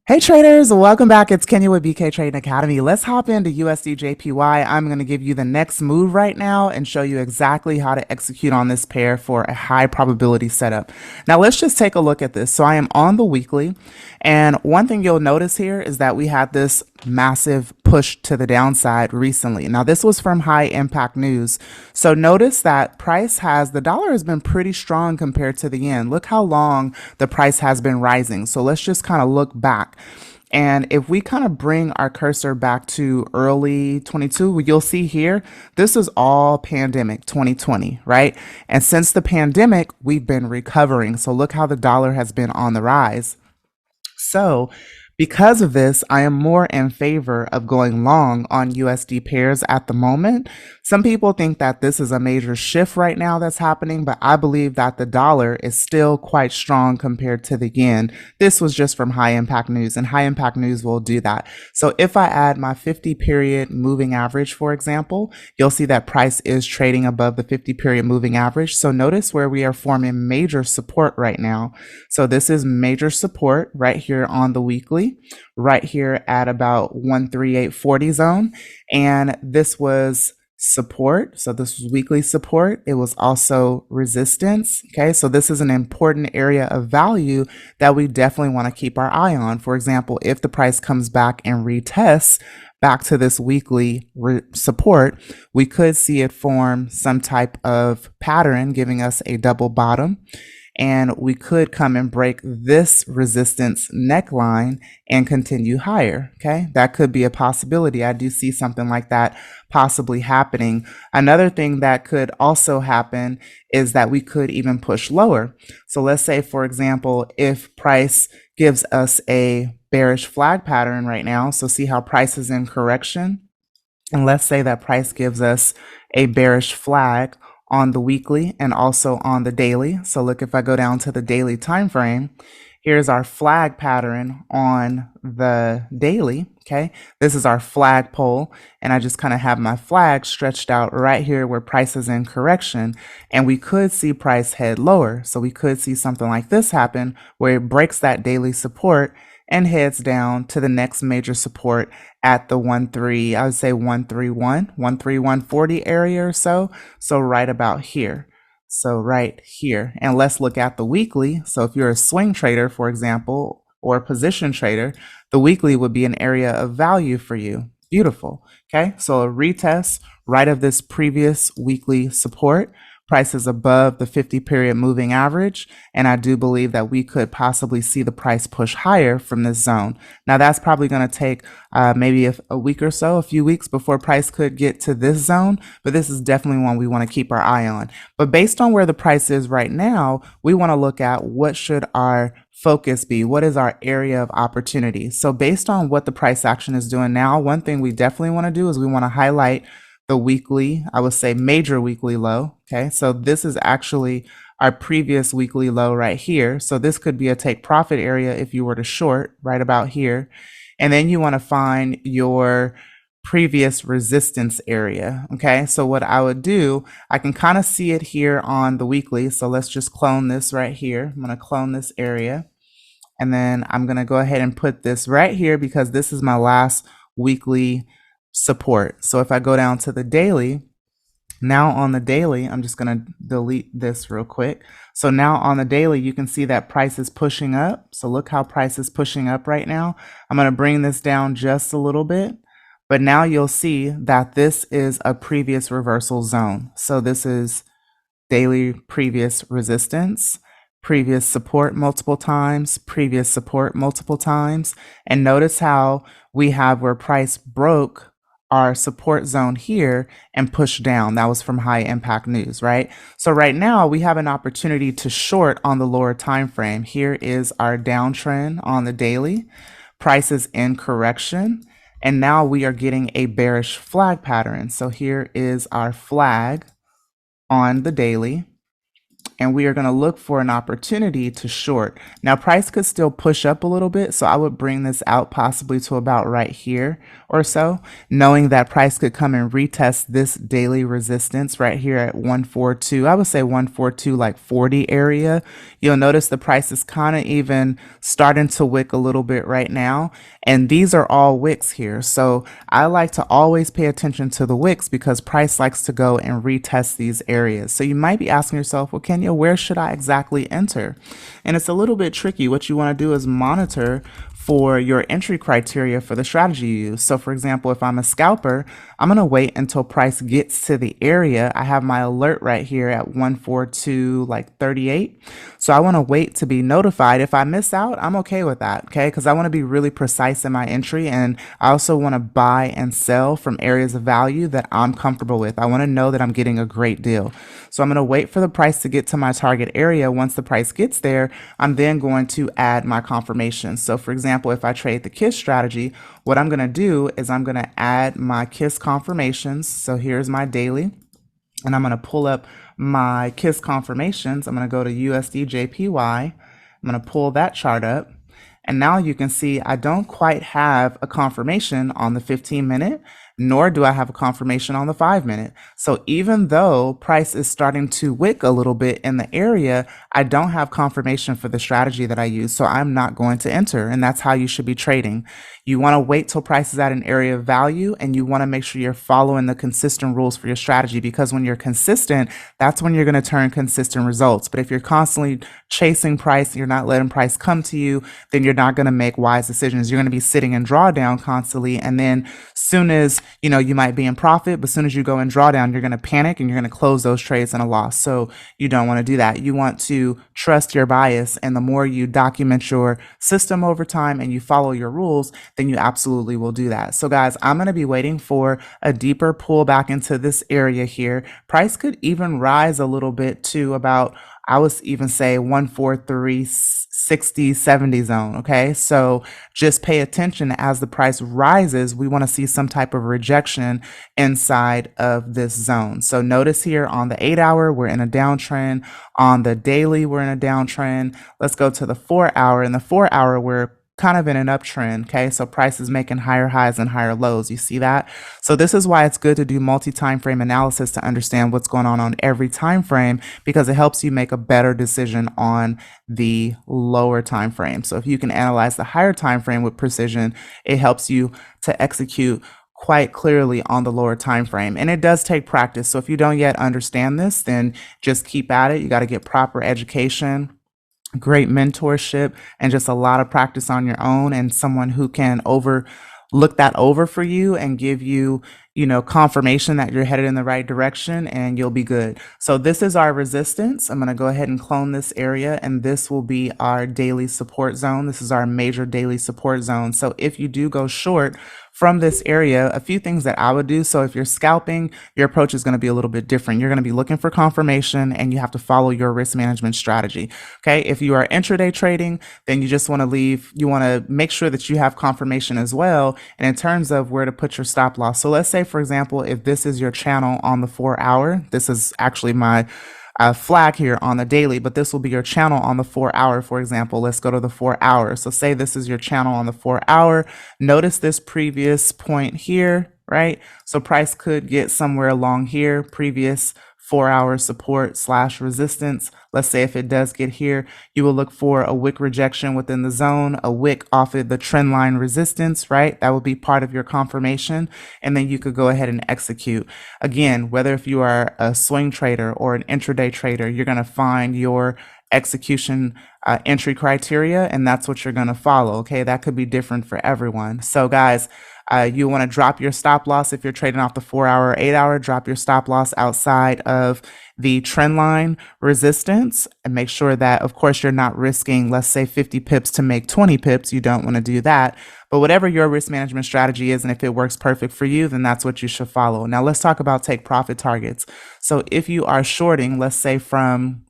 Hey traders, welcome back. It's Kenya with BK Trading Academy. Let's hop into USDJPY. I'm going to give you the next move right now and show you exactly how to execute on this pair for a high probability setup. Now let's just take a look at this. So I am on the weekly, and one thing you'll notice here is that we had this massive push to the downside recently. Now this was from high impact news. So notice that the dollar has been pretty strong compared to the yen. Look how long the price has been rising. So let's just kind of look back. And if we kind of bring our cursor back to early 22, you'll see here, this is all pandemic 2020, right? And since the pandemic, we've been recovering. So look how the dollar has been on the rise. So because of this, I am more in favor of going long on USD pairs at the moment. Some people think that this is a major shift right now that's happening, but I believe that the dollar is still quite strong compared to the yen. This was just from high impact news, and high impact news will do that. So if I add my 50 period moving average, for example, you'll see that price is trading above the 50 period moving average. So notice where we are forming major support right now. So this is major support right here on the weekly, right here at about 13840 zone. And this was support. So this was weekly support. It was also resistance. Okay. So this is an important area of value that we definitely want to keep our eye on. For example, if the price comes back and retests back to this weekly support, we could see it form some type of pattern, giving us a double bottom. And we could come and break this resistance neckline and continue higher. Okay, that could be a possibility. I do see something like that possibly happening. Another thing that could also happen is that we could even push lower. So let's say, for example, if price gives us a bearish flag pattern right now, so see how price is in correction, and let's say that price gives us a bearish flag on the weekly and also on the daily. So look, if I go down to the daily time frame, here's our flag pattern on the daily. Okay, this is our flag pole, and I just kind of have my flag stretched out right here where price is in correction, and we could see price head lower. So we could see something like this happen where it breaks that daily support and heads down to the next major support at the 13140 area or so. So right about here. So right here. And let's look at the weekly. So if you're a swing trader, for example, or a position trader, the weekly would be an area of value for you. Beautiful. Okay. So a retest right of this previous weekly support. Price is above the 50 period moving average, and I do believe that we could possibly see the price push higher from this zone. Now that's probably going to take maybe a week or so, a few weeks before price could get to this zone, but this is definitely one we want to keep our eye on. But based on where the price is right now, we want to look at what should our focus be? What is our area of opportunity? So based on what the price action is doing now, one thing we definitely want to do is we want to highlight the weekly, I would say major weekly low. Okay, so this is actually our previous weekly low right here. So this could be a take profit area if you were to short right about here. And then you want to find your previous resistance area. Okay, so what I would do, I can kind of see it here on the weekly. So let's just clone this right here. I'm going to clone this area. And then I'm going to go ahead and put this right here because this is my last weekly support. So if I go down to the daily, now on the daily, I'm just going to delete this real quick. So now on the daily, you can see that price is pushing up. So look how price is pushing up right now. I'm going to bring this down just a little bit, but now you'll see that this is a previous reversal zone. So this is daily previous resistance, previous support multiple times, previous support multiple times. And notice how we have where price broke our support zone here and push down. That was from high impact news, right? So right now we have an opportunity to short on the lower time frame. Here is our downtrend on the daily. Price is in correction, and now we are getting a bearish flag pattern. So here is our flag on the daily. and we are going to look for an opportunity to short. Now, price could still push up a little bit, so I would bring this out possibly to about right here or so, knowing that price could come and retest this daily resistance right here at 142. I would say 142 like 40 area. You'll notice the price is kind of even starting to wick a little bit right now, and these are all wicks here. So I like to always pay attention to the wicks because price likes to go and retest these areas. So you might be asking yourself, well, Kenya, where should I exactly enter? And it's a little bit tricky. What you want to do is monitor for your entry criteria for the strategy you use. So for example, if I'm a scalper, I'm going to wait until price gets to the area. I have my alert right here at 142 like 38. So I want to wait to be notified. If I miss out, I'm okay with that, okay? Because I want to be really precise in my entry, and I also want to buy and sell from areas of value that I'm comfortable with. I want to know that I'm getting a great deal. So I'm going to wait for the price to get to my target area. Once the price gets there, I'm then going to add my confirmation. So for example, if I trade the KISS strategy, what I'm going to do is I'm going to add my KISS confirmations. So here's my daily, and I'm going to pull up my KISS confirmations. I'm going to go to USDJPY. I'm going to pull that chart up. And now you can see I don't quite have a confirmation on the 15-minute, nor do I have a confirmation on the 5-minute. So even though price is starting to wick a little bit in the area, I don't have confirmation for the strategy that I use. So I'm not going to enter. And that's how you should be trading. You want to wait till price is at an area of value, and you want to make sure you're following the consistent rules for your strategy, because when you're consistent, that's when you're going to turn consistent results. But if you're constantly chasing price, you're not letting price come to you, then you're not going to make wise decisions. You're going to be sitting in drawdown constantly, and then soon as you might be in profit, but as soon as you go in drawdown, you're going to panic and you're going to close those trades in a loss. So you don't want to do that. You want to trust your bias, and the more you document your system over time and you follow your rules, then you absolutely will do that. So guys, I'm going to be waiting for a deeper pullback into this area here. Price could even rise a little bit to about, I would even say 143.60, 70 zone. Okay. So just pay attention as the price rises. We want to see some type of rejection inside of this zone. So notice here on the 8-hour, we're in a downtrend. On the daily, we're in a downtrend. Let's go to the 4-hour. In the 4-hour, we're kind of in an uptrend. Okay, so price is making higher highs and higher lows. You see that? So this is why it's good to do multi-time frame analysis to understand what's going on every time frame, because it helps you make a better decision on the lower time frame. So if you can analyze the higher time frame with precision, it helps you to execute quite clearly on the lower time frame. And it does take practice. So if you don't yet understand this, then just keep at it. You got to get proper education, great mentorship, and just a lot of practice on your own, and someone who can look that over for you and give you, confirmation that you're headed in the right direction, and you'll be good. So this is our resistance. I'm going to go ahead and clone this area, and this will be our daily support zone. This is our major daily support zone. So if you do go short from this area, a few things that I would do. So if you're scalping, your approach is going to be a little bit different. You're going to be looking for confirmation, and you have to follow your risk management strategy. Okay. If you are intraday trading, then you just want to make sure that you have confirmation as well. And in terms of where to put your stop loss. So let's say, for example, if this is your channel on the 4-hour, this is actually my flag here on the daily, but this will be your channel on the 4-hour. For example, let's go to the 4-hour. So say this is your channel on the 4-hour. Notice this previous point here, right? So price could get somewhere along here, previous 4-hour support / resistance. Let's say if it does get here, you will look for a wick rejection within the zone, a wick off of the trend line resistance, right? That would be part of your confirmation. And then you could go ahead and execute. Again, whether if you are a swing trader or an intraday trader, you're going to find your execution entry criteria, and that's what you're going to follow. Okay. That could be different for everyone. So guys, you want to drop your stop loss if you're trading off the 4-hour or 8-hour. Drop your stop loss outside of the trend line resistance, and make sure that, of course, you're not risking, let's say, 50 pips to make 20 pips. You don't want to do that. But whatever your risk management strategy is, and if it works perfect for you, then that's what you should follow. Now let's talk about take profit targets. So if you are shorting, let's say from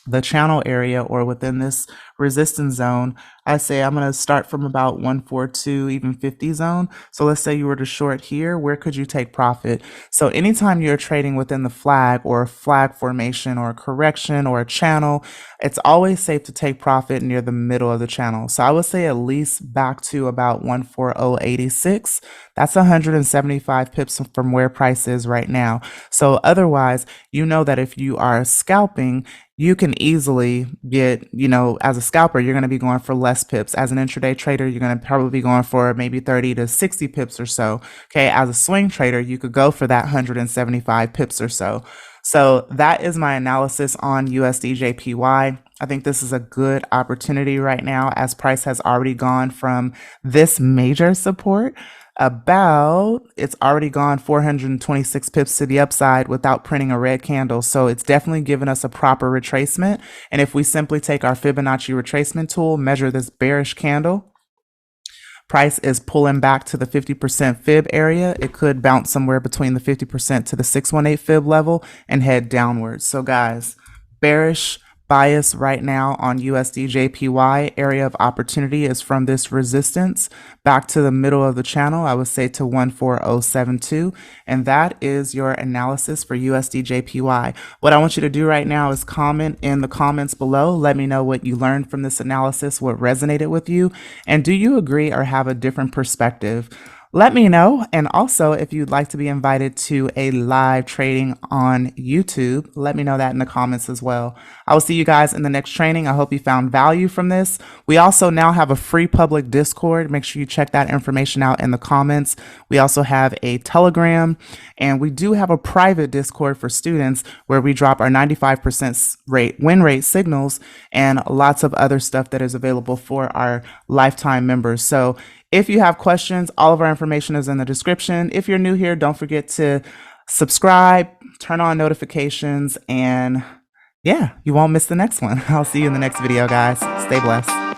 the channel area or within this resistance zone, I say I'm going to start from about 142, even 50 zone. So let's say you were to short here, where could you take profit? So anytime you're trading within the flag or a flag formation or a correction or a channel, it's always safe to take profit near the middle of the channel. So I would say at least back to about 140.86. That's 175 pips from where price is right now. So otherwise, you know that if you are scalping, you can easily get, as a scalper, you're going to be going for less pips. As an intraday trader, you're going to probably be going for maybe 30 to 60 pips or so. Okay. As a swing trader, you could go for that 175 pips or so. So that is my analysis on USDJPY. I think this is a good opportunity right now as price has already gone from this major support it's already gone 426 pips to the upside without printing a red candle. So it's definitely given us a proper retracement. And if we simply take our Fibonacci retracement tool, measure this bearish candle, price is pulling back to the 50% fib area. It could bounce somewhere between the 50% to the 618 fib level and head downwards. So guys, bearish bias right now on USDJPY. Area of opportunity is from this resistance back to the middle of the channel. I would say to 14072. And that is your analysis for USDJPY. What I want you to do right now is comment in the comments below. Let me know what you learned from this analysis, what resonated with you, and do you agree or have a different perspective? Let me know. And also, if you'd like to be invited to a live trading on YouTube, let me know that in the comments as well. I will see you guys in the next training. I hope you found value from this. We also now have a free public Discord. Make sure you check that information out in the comments. We also have a Telegram, and we do have a private Discord for students where we drop our 95% win rate signals and lots of other stuff that is available for our lifetime members. So if you have questions, all of our information is in the description. If you're new here, don't forget to subscribe, turn on notifications, and yeah, you won't miss the next one. I'll see you in the next video, guys. Stay blessed.